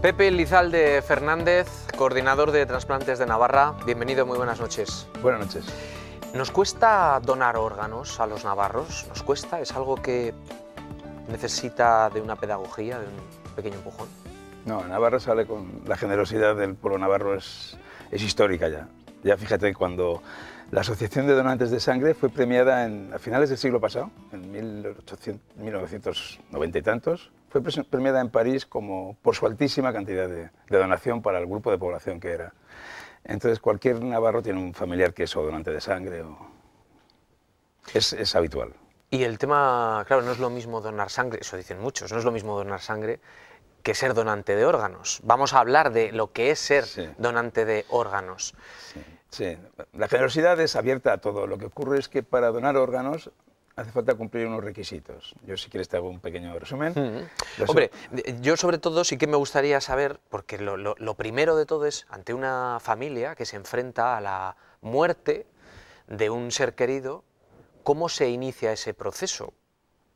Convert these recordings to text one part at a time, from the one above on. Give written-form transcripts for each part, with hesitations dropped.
Pepe Lizalde Fernández, coordinador de trasplantes de Navarra. Bienvenido, muy buenas noches. Buenas noches. ¿Nos cuesta donar órganos a los navarros? ¿Nos cuesta? ¿Es algo que necesita de una pedagogía, de un pequeño empujón? No, Navarra sale con la generosidad del pueblo navarro, es histórica ya. Ya fíjate, cuando la Asociación de Donantes de Sangre fue premiada a finales del siglo pasado, en 1990 y tantos, fue premiada en París por su altísima cantidad de donación para el grupo de población que era. Entonces cualquier navarro tiene un familiar que es o donante de sangre o... Es habitual. Y el tema, claro, no es lo mismo donar sangre, eso dicen muchos, no es lo mismo donar sangre que ser donante de órganos. Vamos a hablar de lo que es ser donante de órganos. Sí, la generosidad es abierta a todo. Lo que ocurre es que para donar órganos hace falta cumplir unos requisitos. Yo, si quieres, te hago un pequeño resumen. Hombre, yo sobre todo sí que me gustaría saber, porque lo primero de todo es, ante una familia que se enfrenta a la muerte de un ser querido, ¿cómo se inicia ese proceso?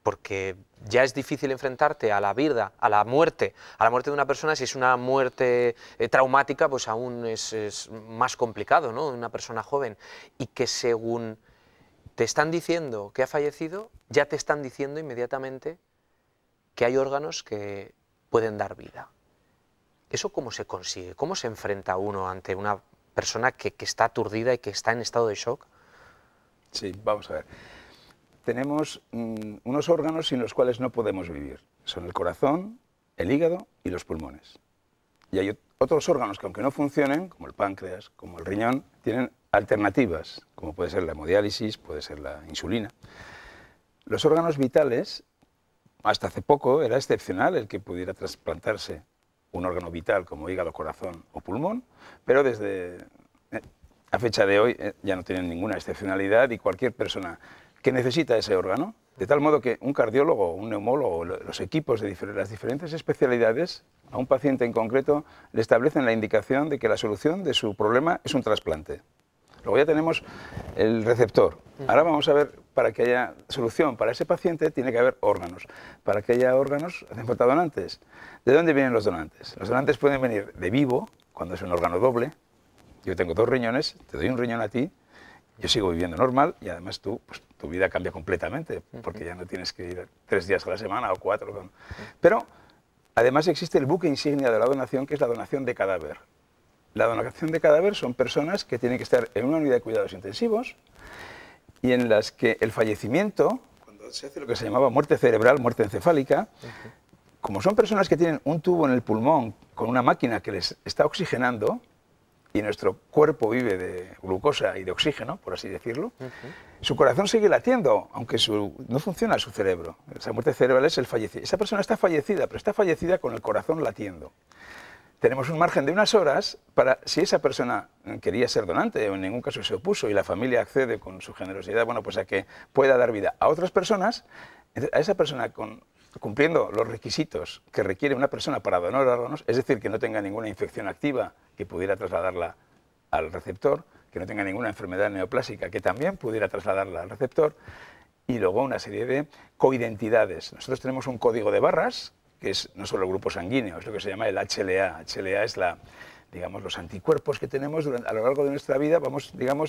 Porque ya es difícil enfrentarte a la vida, a la muerte de una persona. Si es una muerte traumática, pues aún es más complicado, ¿no? Una persona joven. Y que según te están diciendo que ha fallecido, ya te están diciendo inmediatamente que hay órganos que pueden dar vida. ¿Eso cómo se consigue? ¿Cómo se enfrenta uno ante una persona que está aturdida y que está en estado de shock? Sí, vamos a ver. Tenemos unos órganos sin los cuales no podemos vivir. Son el corazón, el hígado y los pulmones. Y hay otros órganos que, aunque no funcionen, como el páncreas, como el riñón, tienen alternativas, como puede ser la hemodiálisis, puede ser la insulina. Los órganos vitales, hasta hace poco era excepcional el que pudiera trasplantarse un órgano vital como hígado, corazón o pulmón, pero desde a fecha de hoy ya no tienen ninguna excepcionalidad y cualquier persona que necesita ese órgano, de tal modo que un cardiólogo, un neumólogo, los equipos de las diferentes especialidades, a un paciente en concreto le establecen la indicación de que la solución de su problema es un trasplante. Luego ya tenemos el receptor. Ahora vamos a ver, para que haya solución para ese paciente tiene que haber órganos. Para que haya órganos hacen falta donantes. ¿De dónde vienen los donantes? Los donantes pueden venir de vivo, cuando es un órgano doble. Yo tengo 2 riñones, te doy un riñón a ti, yo sigo viviendo normal y además tú, pues, tu vida cambia completamente, porque ya no tienes que ir 3 días a la semana o 4. Pero además existe el buque insignia de la donación, que es la donación de cadáver. La donación de cadáver son personas que tienen que estar en una unidad de cuidados intensivos y en las que el fallecimiento, cuando se hace lo que se llamaba muerte cerebral, muerte encefálica, como son personas que tienen un tubo en el pulmón con una máquina que les está oxigenando, y nuestro cuerpo vive de glucosa y de oxígeno, por así decirlo, su corazón sigue latiendo, aunque no funciona su cerebro. Esa muerte cerebral es el fallecimiento. Esa persona está fallecida, pero está fallecida con el corazón latiendo. Tenemos un margen de unas horas para, si esa persona quería ser donante o en ningún caso se opuso y la familia accede con su generosidad, bueno, pues a que pueda dar vida a otras personas, a esa persona cumpliendo los requisitos que requiere una persona para donar órganos, es decir, que no tenga ninguna infección activa que pudiera trasladarla al receptor, que no tenga ninguna enfermedad neoplásica que también pudiera trasladarla al receptor, y luego una serie de coidentidades. Nosotros tenemos un código de barras, que es no solo el grupo sanguíneo, es lo que se llama el HLA. HLA es digamos, los anticuerpos que tenemos a lo largo de nuestra vida.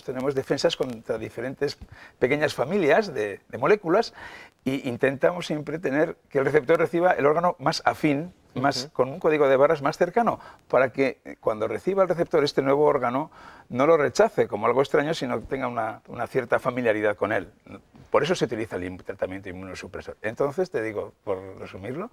Tenemos defensas contra diferentes pequeñas familias de moléculas y intentamos siempre tener que el receptor reciba el órgano más afín, con un código de barras más cercano, para que cuando reciba el receptor este nuevo órgano no lo rechace como algo extraño, sino que tenga una cierta familiaridad con él. Por eso se utiliza el tratamiento inmunosupresor. Entonces, te digo, por resumirlo,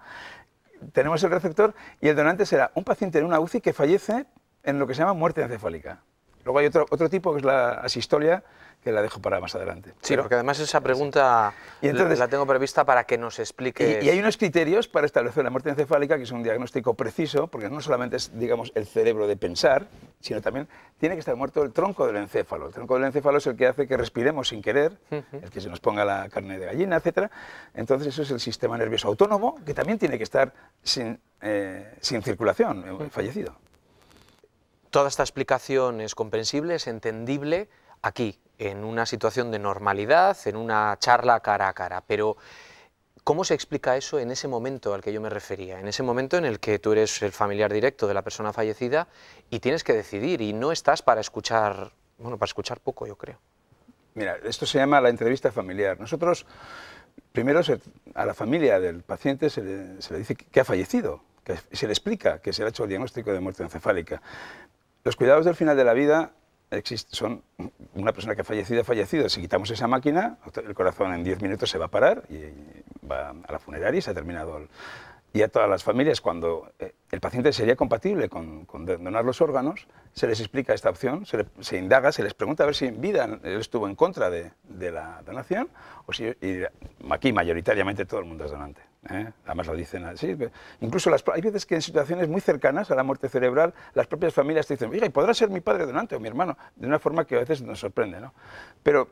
tenemos el receptor y el donante será un paciente en una UCI que fallece en lo que se llama muerte encefálica. Luego hay otro tipo, que es la asistolia, que la dejo para más adelante. Sí, porque además esa pregunta la tengo prevista para que nos expliques. Y hay unos criterios para establecer la muerte encefálica, que es un diagnóstico preciso, porque no solamente es, digamos, el cerebro de pensar, sino también tiene que estar muerto el tronco del encéfalo. El tronco del encéfalo es el que hace que respiremos sin querer, el que se nos ponga la carne de gallina, etc. Entonces eso es el sistema nervioso autónomo, que también tiene que estar sin circulación, fallecido. Toda esta explicación es comprensible, es entendible aquí, en una situación de normalidad, en una charla cara a cara, pero ¿Cómo se explica eso en ese momento al que yo me refería? En ese momento en el que tú eres el familiar directo de la persona fallecida y tienes que decidir y no estás para escuchar, bueno, para escuchar poco, yo creo. Mira, esto se llama la entrevista familiar. Nosotros, primero a la familia del paciente se le dice que ha fallecido, que se le explica que se le ha hecho el diagnóstico de muerte encefálica. Los cuidados del final de la vida son una persona que ha fallecido. Si quitamos esa máquina, el corazón en 10 minutos se va a parar y va a la funeraria y se ha terminado. Y a todas las familias, cuando el paciente sería compatible con donar los órganos, se les explica esta opción, se indaga, se les pregunta a ver si en vida él estuvo en contra de la donación, o si, y aquí mayoritariamente todo el mundo es donante. Además lo dicen así. Incluso hay veces que en situaciones muy cercanas a la muerte cerebral, las propias familias te dicen, oiga, ¿y podrá ser mi padre donante o mi hermano? De una forma que a veces nos sorprende, ¿no? Pero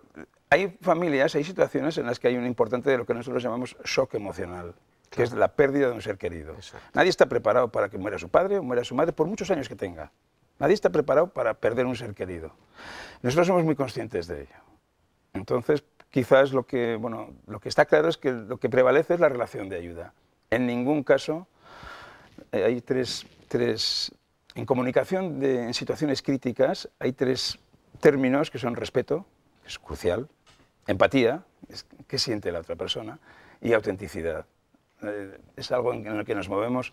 hay familias, hay situaciones en las que hay un importante de lo que nosotros llamamos shock emocional, que es la pérdida de un ser querido. Exacto. Nadie está preparado para que muera su padre o muera su madre, por muchos años que tenga. Nadie está preparado para perder un ser querido. Nosotros somos muy conscientes de ello. Entonces, quizás lo que está claro es que lo que prevalece es la relación de ayuda. En ningún caso hay en comunicación en situaciones críticas hay tres términos que son respeto, que es crucial, empatía, qué siente la otra persona, y autenticidad. Es algo en el que nos movemos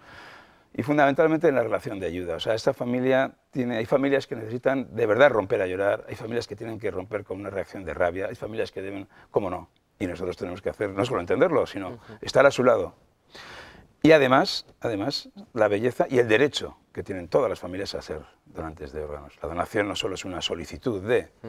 y fundamentalmente en la relación de ayuda. O sea, hay familias que necesitan de verdad romper a llorar, hay familias que tienen que romper con una reacción de rabia, hay familias que deben, cómo no, y nosotros tenemos que hacer, no solo entenderlo, sino estar a su lado. Y además, la belleza y el derecho que tienen todas las familias a ser donantes de órganos. La donación no solo es una solicitud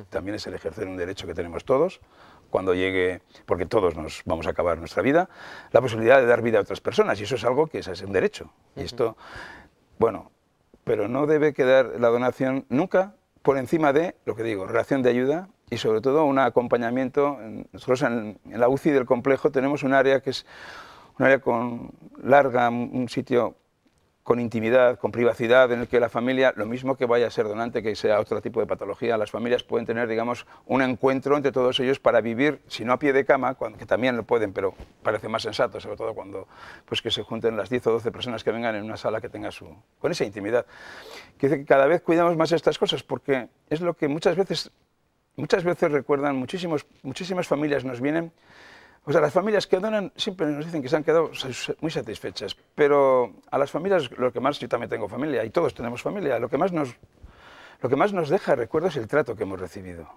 también es el ejercer un derecho que tenemos todos, cuando llegue, porque todos nos vamos a acabar nuestra vida, la posibilidad de dar vida a otras personas, y eso es algo que es un derecho. Y esto, bueno, pero no debe quedar la donación nunca por encima de, lo que digo, relación de ayuda y sobre todo un acompañamiento. Nosotros en la UCI del complejo tenemos un área que es un área un sitio con intimidad, con privacidad, en el que la familia, lo mismo que vaya a ser donante, que sea otro tipo de patología, las familias pueden tener, digamos, un encuentro entre todos ellos para vivir, si no a pie de cama, que también lo pueden, pero parece más sensato, sobre todo cuando pues que se junten las 10 o 12 personas que vengan en una sala que tenga con esa intimidad. Quiere decir que cada vez cuidamos más estas cosas, porque es lo que muchas veces recuerdan, muchísimas familias nos vienen. O sea, las familias que donan siempre nos dicen que se han quedado muy satisfechas, pero a las familias lo que más, yo también tengo familia y todos tenemos familia, lo que más nos deja recuerdo es el trato que hemos recibido.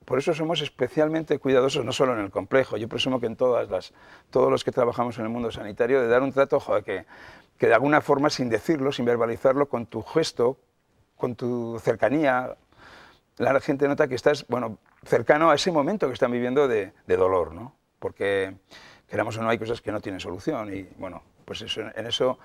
Por eso somos especialmente cuidadosos, no solo en el complejo, yo presumo que en todos los que trabajamos en el mundo sanitario, de dar un trato, joder, que de alguna forma, sin decirlo, sin verbalizarlo, con tu gesto, con tu cercanía, la gente nota que estás, bueno, cercano a ese momento que están viviendo de dolor, ¿no? Porque, queramos o no, hay cosas que no tienen solución y, bueno, pues en eso,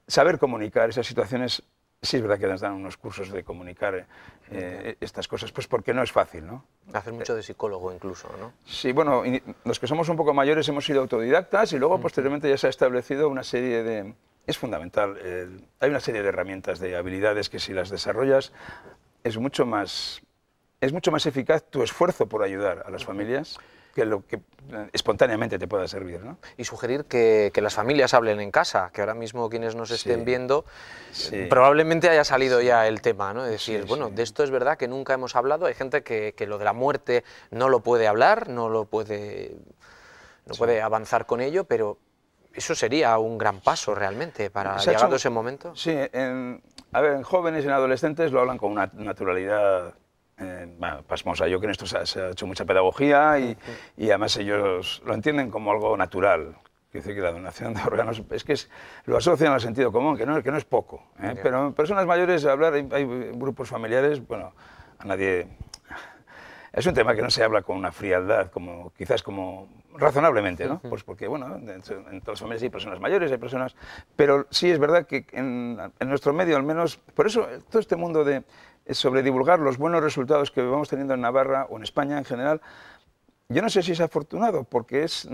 saber comunicar esas situaciones, sí es verdad que nos dan unos cursos de comunicar estas cosas, pues porque no es fácil, ¿no? Hacer mucho de psicólogo incluso, ¿no? Sí, bueno, los que somos un poco mayores hemos sido autodidactas y luego posteriormente ya se ha establecido una serie de... Es fundamental, hay una serie de herramientas, de habilidades que si las desarrollas es mucho más eficaz tu esfuerzo por ayudar a las familias que lo que espontáneamente te pueda servir, ¿no? Y sugerir que las familias hablen en casa, que ahora mismo quienes nos estén viendo, probablemente haya salido ya el tema, ¿no? Es decir, bueno, de esto es verdad que nunca hemos hablado, hay gente que lo de la muerte no lo puede hablar, no puede avanzar con ello, pero eso sería un gran paso realmente para llegado a ese momento. Sí, en jóvenes y en adolescentes lo hablan con una naturalidad pasmosa. Yo creo que en esto se ha hecho mucha pedagogía y además ellos lo entienden como algo natural. Quiere decir que la donación de órganos lo asocian al sentido común, que no es poco. Pero en personas mayores hay grupos familiares, bueno, a nadie... Es un tema que no se habla con una frialdad, quizás razonablemente, ¿no? Pues porque, bueno, en todas las familias hay personas mayores, hay personas... Pero sí es verdad que en nuestro medio, al menos... Por eso, todo este mundo sobre divulgar los buenos resultados que vamos teniendo en Navarra o en España en general, yo no sé si es afortunado, porque es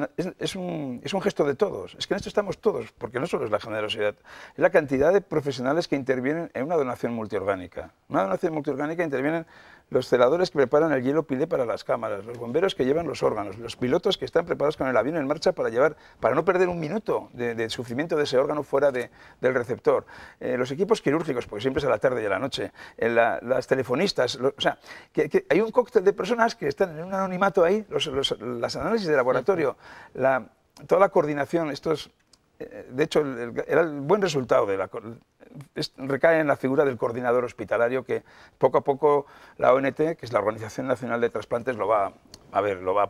un gesto de todos. Es que en esto estamos todos, porque no solo es la generosidad, es la cantidad de profesionales que intervienen en una donación multiorgánica. Una donación multiorgánica intervienen los celadores que preparan el hielo pilé para las cámaras, los bomberos que llevan los órganos, los pilotos que están preparados con el avión en marcha para no perder un minuto de sufrimiento de ese órgano fuera del receptor, los equipos quirúrgicos, porque siempre es a la tarde y a la noche, las telefonistas, o sea, que hay un cóctel de personas que están en un anonimato ahí, las análisis de laboratorio, toda la coordinación, de hecho, el buen resultado recae en la figura del coordinador hospitalario, que poco a poco la ONT, que es la Organización Nacional de Trasplantes, lo va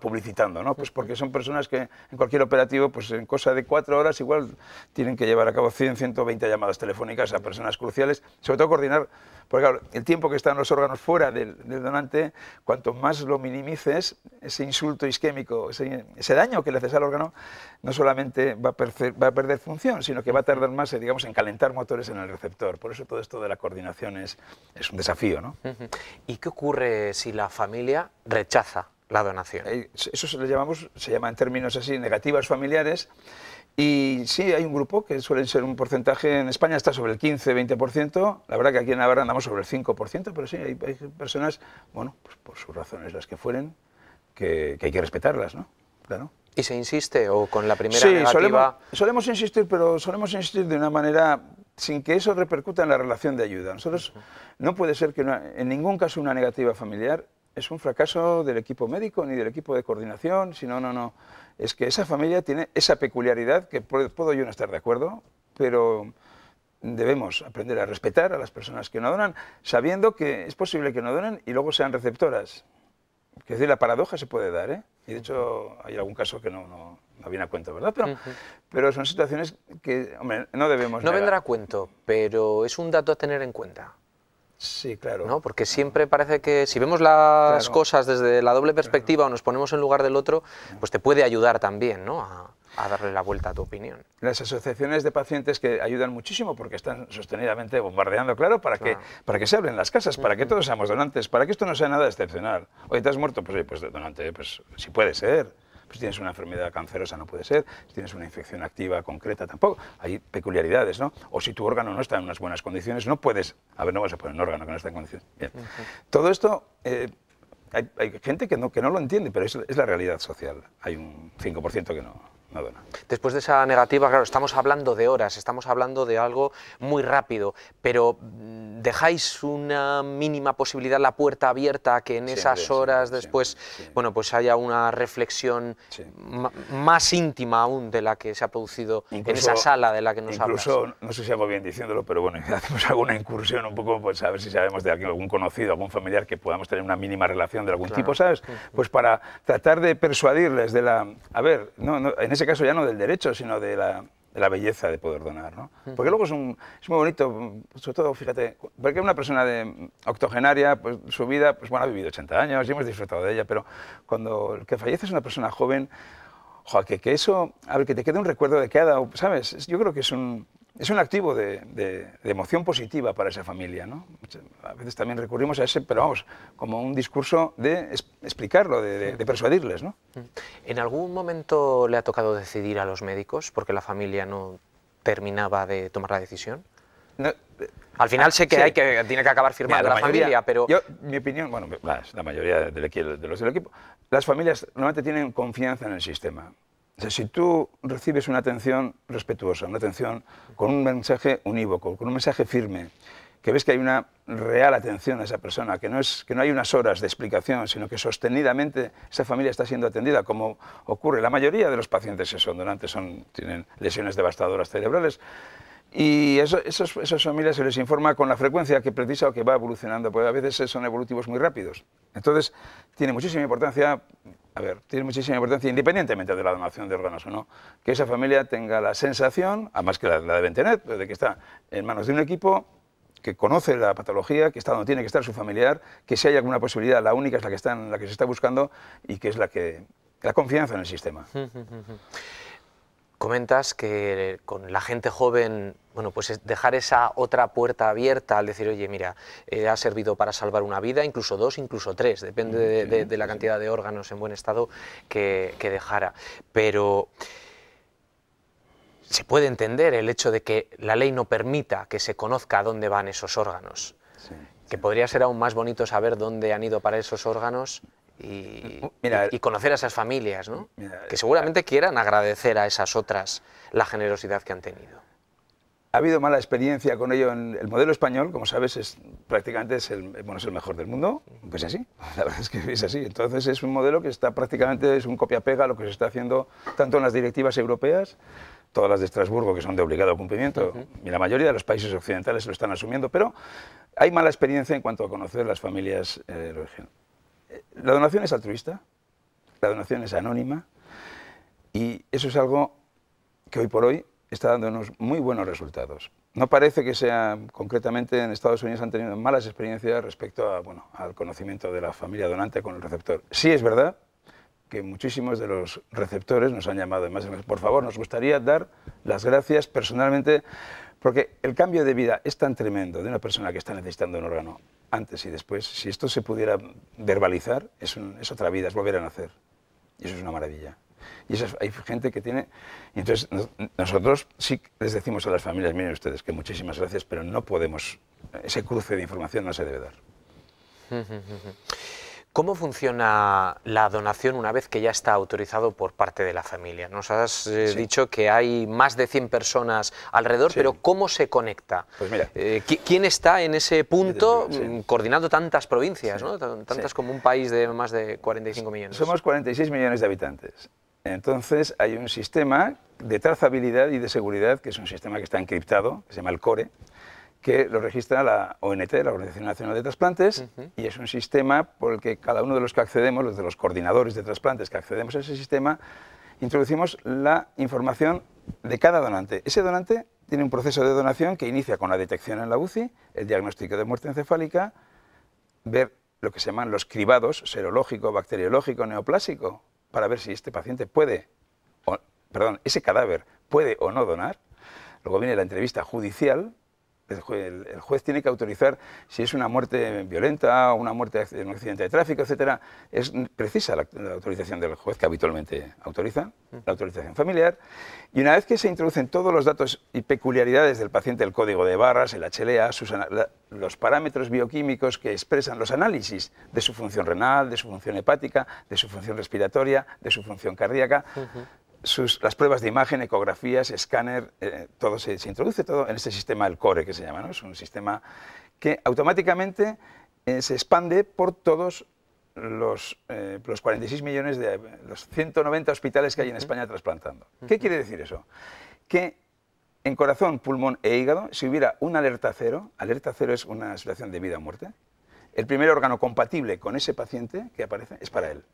publicitando, ¿no? Pues porque son personas que en cualquier operativo, pues en cosa de 4 horas igual tienen que llevar a cabo 100, 120 llamadas telefónicas a personas cruciales, sobre todo coordinar, porque claro, el tiempo que están los órganos fuera del donante, cuanto más lo minimices, ese insulto isquémico, ese daño que le haces al órgano, no solamente va a perder función, sino que va a tardar más, digamos, en calentar motores en el receptor. Por eso todo esto de la coordinación es un desafío, ¿no? ¿Y qué ocurre si la familia rechaza la donación? Eso se llama en términos así, negativas familiares. Y sí, hay un grupo que suelen ser un porcentaje, en España está sobre el 15-20%, la verdad que aquí en Navarra andamos sobre el 5%, pero sí, hay personas, bueno, pues por sus razones las que fueren, que hay que respetarlas, ¿no? Claro. ¿Y se insiste o con la primera negativa? Solemos insistir, pero solemos insistir de una manera sin que eso repercuta en la relación de ayuda. Nosotros, no puede ser que en ningún caso una negativa familiar es un fracaso del equipo médico ni del equipo de coordinación, sino no. Es que esa familia tiene esa peculiaridad que puedo yo no estar de acuerdo, pero debemos aprender a respetar a las personas que no donan, sabiendo que es posible que no donen y luego sean receptoras. Es decir, la paradoja se puede dar, ¿eh? Y de hecho hay algún caso que no viene a cuento, ¿verdad? Pero son situaciones que, hombre, no debemos No vendrá a cuento, pero es un dato a tener en cuenta. Sí, claro. ¿No? Porque siempre parece que si vemos las cosas desde la doble perspectiva o nos ponemos en lugar del otro, pues te puede ayudar también, ¿no? a darle la vuelta a tu opinión. Las asociaciones de pacientes que ayudan muchísimo porque están sostenidamente bombardeando, claro, para que se hablen las casas, para que todos seamos donantes, para que esto no sea nada excepcional. Oye, ¿te has muerto? Pues donante, pues sí puede ser. Si tienes una enfermedad cancerosa no puede ser, si tienes una infección activa concreta tampoco, hay peculiaridades, ¿no? O si tu órgano no está en unas buenas condiciones, no puedes, no vas a poner un órgano que no está en condiciones. Bien. Todo esto, hay gente que no lo entiende, pero es la realidad social. Hay un 5% que no dona. Después de esa negativa, claro, estamos hablando de horas, estamos hablando de algo muy rápido, pero ¿dejáis una mínima posibilidad, la puerta abierta, a que en esas horas después, bueno, pues haya una reflexión más íntima aún de la que se ha producido en esa sala de la que nos hablas? Incluso, no sé si hago bien diciéndolo, pero bueno, hacemos alguna incursión un poco, pues a ver si sabemos de algún conocido, algún familiar que podamos tener una mínima relación de algún tipo, ¿sabes? Pues para tratar de persuadirles de la... A ver, en ese caso ya no del derecho, sino de la belleza de poder donar, ¿no? Porque luego es muy bonito, sobre todo, fíjate, porque una persona octogenaria, pues su vida, pues bueno, ha vivido 80 años y hemos disfrutado de ella, pero cuando el que fallece es una persona joven, joder, que eso, a ver, que te quede un recuerdo de que ha dado, ¿sabes? Yo creo que es un activo de emoción positiva para esa familia, ¿no? A veces también recurrimos a ese, pero vamos, como un discurso de explicarlo, de persuadirles, ¿no? ¿En algún momento le ha tocado decidir a los médicos porque la familia no terminaba de tomar la decisión? No, al final sé que tiene que acabar firmando la familia, pero... Mi opinión, bueno, la mayoría de los del equipo, las familias normalmente tienen confianza en el sistema. O sea, si tú recibes una atención respetuosa, una atención con un mensaje unívoco, con un mensaje firme, que ves que hay una real atención a esa persona, que no hay unas horas de explicación, sino que sostenidamente esa familia está siendo atendida, como ocurre. La mayoría de los pacientes que son donantes tienen lesiones devastadoras cerebrales, y esas familias se les informa con la frecuencia que precisa o que va evolucionando, porque a veces son evolutivos muy rápidos. Entonces, tiene muchísima importancia, independientemente de la donación de órganos o no, que esa familia tenga la sensación, además que la deben tener, de que está en manos de un equipo que conoce la patología, que está donde tiene que estar su familiar, que si hay alguna posibilidad, la única es la que se está buscando y que es la confianza en el sistema. Comentas que con la gente joven, bueno, pues es dejar esa otra puerta abierta al decir, oye, mira, ha servido para salvar una vida, incluso 2, incluso 3, depende de la cantidad de órganos en buen estado que dejara. Pero se puede entender el hecho de que la ley no permita que se conozca a dónde van esos órganos, que podría ser aún más bonito saber dónde han ido para esos órganos y conocer a esas familias, ¿no? Que seguramente quieran agradecer a esas otras la generosidad que han tenido. Ha habido mala experiencia con ello en el modelo español, como sabes, prácticamente es el mejor del mundo, pues así, la verdad es que es así. Entonces es un modelo que está prácticamente, es un copia-pega a lo que se está haciendo tanto en las directivas europeas, todas las de Estrasburgo, que son de obligado cumplimiento, y la mayoría de los países occidentales lo están asumiendo, pero hay mala experiencia en cuanto a conocer las familias de origen. La donación es altruista, la donación es anónima, y eso es algo que hoy por hoy está dándonos muy buenos resultados. No parece que sea, concretamente en Estados Unidos han tenido malas experiencias respecto a, al conocimiento de la familia donante con el receptor. Sí es verdad que muchísimos de los receptores nos han llamado, además, por favor, nos gustaría dar las gracias personalmente, porque el cambio de vida es tan tremendo de una persona que está necesitando un órgano antes y después. Si esto se pudiera verbalizar, es otra vida, es volver a nacer. Y eso es una maravilla. Y eso hay gente que tiene... Y entonces nosotros sí les decimos a las familias, miren ustedes, que muchísimas gracias, pero no podemos... Ese cruce de información no se debe dar. ¿Cómo funciona la donación una vez que ya está autorizado por parte de la familia? Nos has dicho que hay más de 100 personas alrededor, pero ¿cómo se conecta? Pues mira, ¿quién está en ese punto coordinando tantas provincias, ¿no? Tantas como un país de más de 45 millones? Somos 46 millones de habitantes. Entonces hay un sistema de trazabilidad y de seguridad, que es un sistema que está encriptado, que se llama el CORE, que lo registra la ONT, la Organización Nacional de Trasplantes, y es un sistema por el que cada uno de los que accedemos, los de los coordinadores de trasplantes que accedemos a ese sistema, introducimos la información de cada donante. Ese donante tiene un proceso de donación que inicia con la detección en la UCI, el diagnóstico de muerte encefálica, ver lo que se llaman los cribados, serológico, bacteriológico, neoplásico, para ver si este paciente puede, ese cadáver puede o no donar. Luego viene la entrevista judicial. El juez tiene que autorizar si es una muerte violenta o una muerte en un accidente de tráfico, etcétera. Es precisa la autorización del juez, que habitualmente autoriza, la autorización familiar. Y una vez que se introducen todos los datos y peculiaridades del paciente, el código de barras, el HLA, los parámetros bioquímicos que expresan los análisis de su función renal, de su función hepática, de su función respiratoria, de su función cardíaca, las pruebas de imagen, ecografías, escáner, todo se introduce todo en este sistema, el CORE que se llama, ¿no? Es un sistema que automáticamente se expande por todos los 46 millones de los 190 hospitales que hay en España trasplantando. ¿Qué quiere decir eso? Que en corazón, pulmón e hígado, si hubiera una alerta cero es una situación de vida o muerte, el primer órgano compatible con ese paciente que aparece es para él.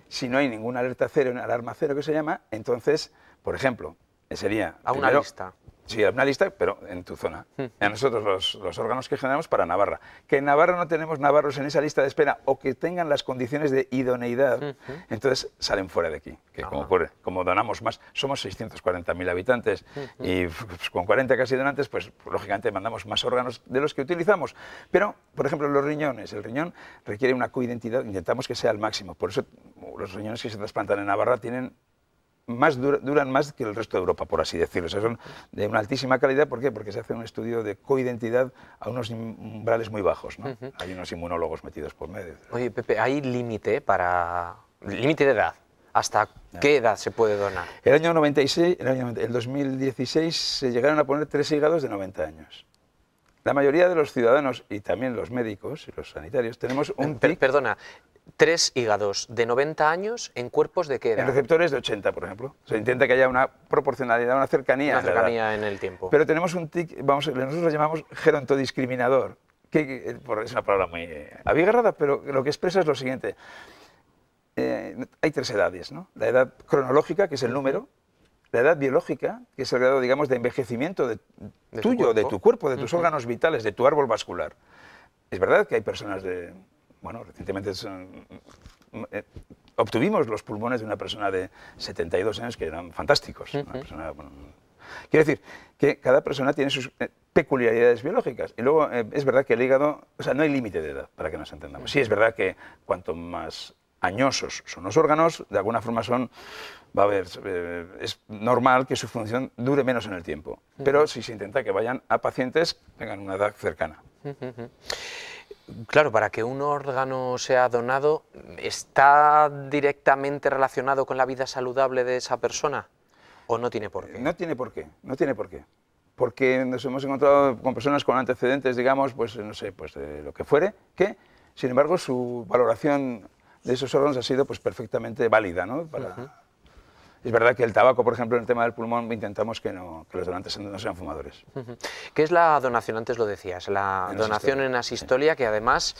Si no hay ninguna alerta cero, una alarma cero que se llama, entonces, por ejemplo, sería... A una lista. Sí, a una lista, pero en tu zona. A nosotros los órganos que generamos para Navarra. Que en Navarra no tenemos navarros en esa lista de espera o que tengan las condiciones de idoneidad, entonces salen fuera de aquí. Que como ocurre, como donamos más, somos 640.000 habitantes y pues, con 40 casi donantes, pues lógicamente mandamos más órganos de los que utilizamos. Pero, por ejemplo, los riñones. El riñón requiere una coidentidad, intentamos que sea al máximo. Por eso los riñones que se trasplantan en Navarra tienen... duran más que el resto de Europa, por así decirlo. O sea, son de una altísima calidad. ¿Por qué? Porque se hace un estudio de coidentidad a unos umbrales muy bajos, ¿no? Hay unos inmunólogos metidos por medio. Oye, Pepe, ¿hay límite límite de edad? ¿Hasta qué edad se puede donar? El año 96, el 2016 se llegaron a poner 3 hígados de 90 años. La mayoría de los ciudadanos y también los médicos y los sanitarios tenemos un Perdona, 3 hígados de 90 años en cuerpos de qué edad? En receptores de 80, por ejemplo. Se intenta que haya una proporcionalidad, una cercanía. Una cercanía en el tiempo. Pero tenemos un tic, nosotros lo llamamos gerontodiscriminador, que es una palabra muy abigarrada, pero lo que expresa es lo siguiente. Hay 3 edades, ¿no? La edad cronológica, que es el número, la edad biológica, que es el grado, digamos, de envejecimiento de tu cuerpo, de tus órganos vitales, de tu árbol vascular. Es verdad que hay personas de... Bueno, recientemente obtuvimos los pulmones de una persona de 72 años que eran fantásticos. Una persona, bueno, quiero decir que cada persona tiene sus peculiaridades biológicas. Y luego es verdad que el hígado, o sea, no hay límite de edad, para que nos entendamos. Sí es verdad que cuanto más añosos son los órganos, de alguna forma es normal que su función dure menos en el tiempo. Pero si se intenta que vayan a pacientes que tengan una edad cercana. Claro, para que un órgano sea donado, ¿está directamente relacionado con la vida saludable de esa persona? ¿O no tiene por qué? No tiene por qué, no tiene por qué. Porque nos hemos encontrado con personas con antecedentes, digamos, pues no sé, pues de lo que fuere, que, sin embargo, su valoración de esos órganos ha sido pues perfectamente válida, ¿no? Es verdad que el tabaco, por ejemplo, en el tema del pulmón, intentamos que los donantes no sean fumadores. ¿Qué es la donación? Antes lo decías, la donación en asistolia, que además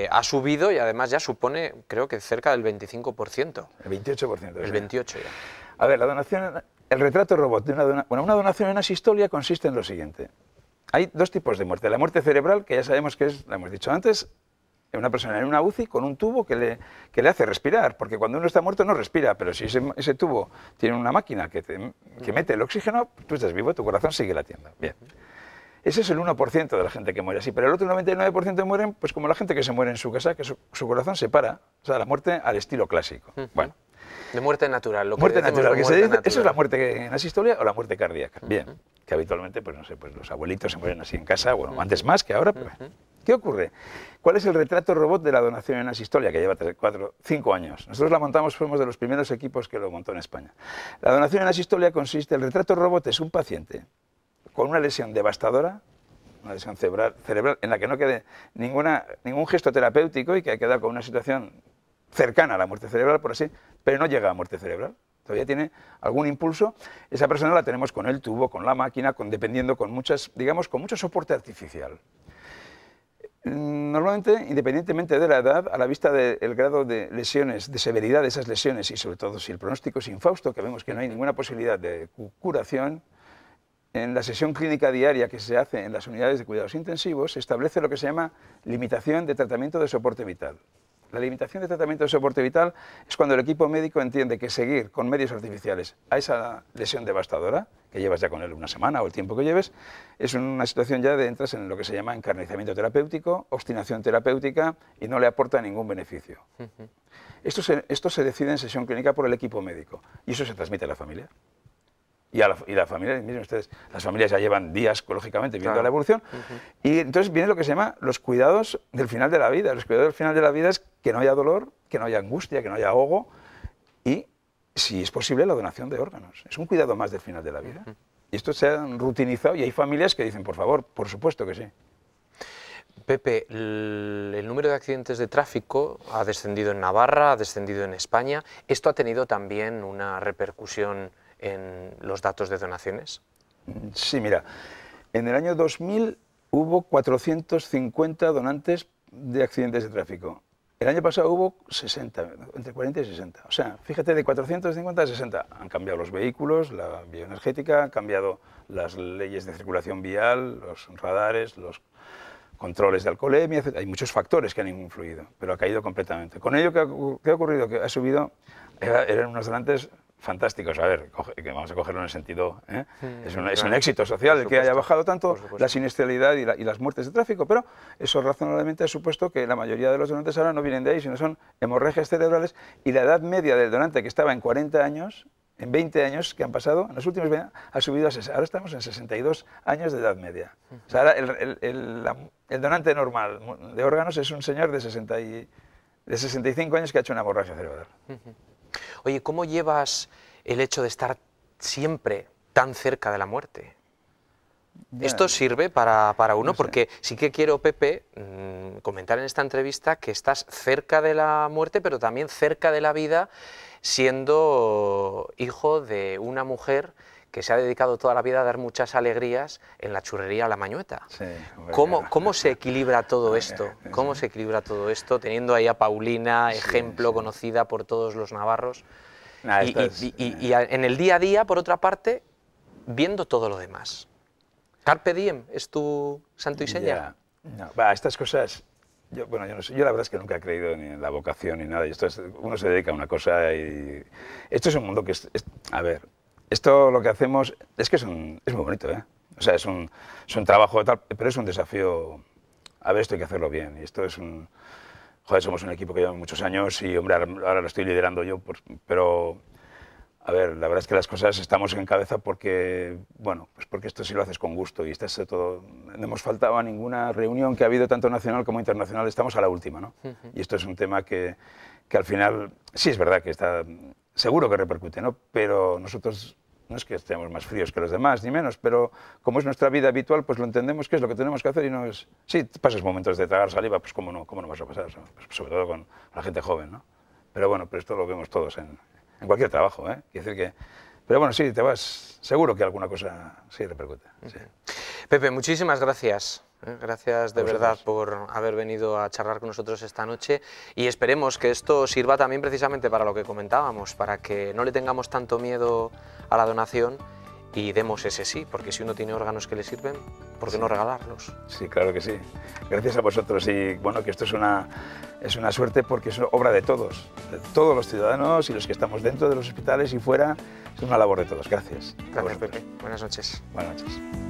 ha subido y además ya supone, creo que cerca del 25%. El 28%. El 28% ya. A ver, la donación, el retrato robot de una donación en asistolia consiste en lo siguiente. Hay dos tipos de muerte. La muerte cerebral, que ya sabemos que es, la hemos dicho antes, una persona en una UCI con un tubo que le hace respirar, porque cuando uno está muerto no respira, pero si ese tubo tiene una máquina que mete el oxígeno, tú estás vivo, tu corazón sigue latiendo. Bien. Ese es el 1% de la gente que muere así, pero el otro 99% mueren pues como la gente que se muere en su casa, que su corazón se para, o sea, la muerte al estilo clásico. Bueno. De muerte natural, lo que muerte natural, muerte natural. Eso es la muerte en asistolia o la muerte cardíaca. Bien, que habitualmente, pues no sé, pues los abuelitos se mueren así en casa, bueno, antes más que ahora, pero ¿qué ocurre? ¿Cuál es el retrato robot de la donación en asistolia, que lleva 5 años? Nosotros la montamos, fuimos de los primeros equipos que lo montó en España. La donación en asistolia consiste, el retrato robot es un paciente con una lesión devastadora, una lesión cerebral en la que no quede ningún gesto terapéutico y que ha quedado con una situación cercana a la muerte cerebral, por así, pero no llega a muerte cerebral. Todavía tiene algún impulso. Esa persona la tenemos con el tubo, con la máquina, dependiendo con con mucho soporte artificial. Normalmente, independientemente de la edad, a la vista del grado de lesiones, de severidad de esas lesiones y sobre todo si el pronóstico es infausto, que vemos que no hay ninguna posibilidad de curación, en la sesión clínica diaria que se hace en las unidades de cuidados intensivos se establece lo que se llama limitación de tratamiento de soporte vital. La limitación de tratamiento de soporte vital es cuando el equipo médico entiende que seguir con medios artificiales a esa lesión devastadora, que llevas ya con él una semana o el tiempo que lleves, es una situación ya de entras en lo que se llama encarnizamiento terapéutico, obstinación terapéutica y no le aporta ningún beneficio. Esto se decide en sesión clínica por el equipo médico y eso se transmite a la familia. Y la familia, miren ustedes, las familias ya llevan días, lógicamente, viendo la evolución. Y entonces viene lo que se llama los cuidados del final de la vida. Los cuidados del final de la vida es que no haya dolor, que no haya angustia, que no haya ahogo y, si es posible, la donación de órganos. Es un cuidado más del final de la vida. Y esto se ha rutinizado y hay familias que dicen, por favor, por supuesto que sí. Pepe, el número de accidentes de tráfico ha descendido en Navarra, ha descendido en España. ¿Esto ha tenido también una repercusión en los datos de donaciones? Sí, mira, en el año 2000 hubo 450 donantes de accidentes de tráfico. El año pasado hubo 60, entre 40 y 60. O sea, fíjate, de 450 a 60 han cambiado los vehículos, la bioenergética, han cambiado las leyes de circulación vial, los radares, los controles de alcoholemia, etc. Hay muchos factores que han influido, pero ha caído completamente. Con ello, ¿qué ha ocurrido? Que ha subido, eran unos donantes fantásticos. A ver, que vamos a cogerlo en el sentido, es un éxito social el que haya bajado tanto la siniestralidad y las muertes de tráfico, pero eso razonablemente ha supuesto que la mayoría de los donantes ahora no vienen de ahí, sino son hemorragias cerebrales, y la edad media del donante, que estaba en 40 años, en 20 años que han pasado, en los últimos 20 ha subido a 60, ahora estamos en 62 años de edad media. O sea, ahora el donante normal de órganos es un señor de 65 años que ha hecho una hemorragia cerebral. Oye, ¿cómo llevas el hecho de estar siempre tan cerca de la muerte? Ya. ¿Esto sirve para uno? No sé. Porque sí que quiero, Pepe, comentar en esta entrevista que estás cerca de la muerte, pero también cerca de la vida, siendo hijo de una mujer que se ha dedicado toda la vida a dar muchas alegrías en la churrería La Mañueta. Sí, ¿Cómo se equilibra todo esto? ¿Cómo se equilibra todo esto, teniendo ahí a Paulina, ejemplo, conocida por todos los navarros? Y en el día a día, por otra parte, viendo todo lo demás. ¿Carpe diem es tu santo y seña? No, estas cosas Bueno, yo no sé, yo la verdad es que nunca he creído ni en la vocación ni nada, y uno se dedica a una cosa y esto es un mundo que a ver, esto lo que hacemos es que es muy bonito, ¿eh? O sea, es un trabajo tal, pero es un desafío, a ver, esto hay que hacerlo bien, y esto es joder, somos un equipo que lleva muchos años y, hombre, ahora lo estoy liderando yo, pero... A ver, la verdad es que las cosas estamos en cabeza porque, bueno, pues porque esto sí lo haces con gusto y estás todo, no hemos faltado a ninguna reunión que ha habido tanto nacional como internacional, estamos a la última, ¿no? Y esto es un tema que al final, sí es verdad que está, seguro que repercute, ¿no? Pero nosotros no es que estemos más fríos que los demás, ni menos, pero como es nuestra vida habitual, pues lo entendemos que es lo que tenemos que hacer y no es... Sí, pasas momentos de tragar saliva, pues cómo no vas a pasar, ¿no? Pues sobre todo con la gente joven, ¿no? Pero bueno, pero esto lo vemos todos en cualquier trabajo, ¿eh? Quiero decir que... Pero bueno, sí, te vas... Seguro que alguna cosa sí repercute. Sí. Pepe, muchísimas gracias. Gracias de verdad por haber venido a charlar con nosotros esta noche y esperemos que esto sirva también precisamente para lo que comentábamos, para que no le tengamos tanto miedo a la donación y demos ese sí, porque si uno tiene órganos que le sirven, ¿por qué no regalarlos? Sí, claro que sí. Gracias a vosotros y bueno, que esto es una suerte porque es obra de todos los ciudadanos y los que estamos dentro de los hospitales y fuera, es una labor de todos. Gracias. Gracias, Pepe. Buenas noches. Buenas noches.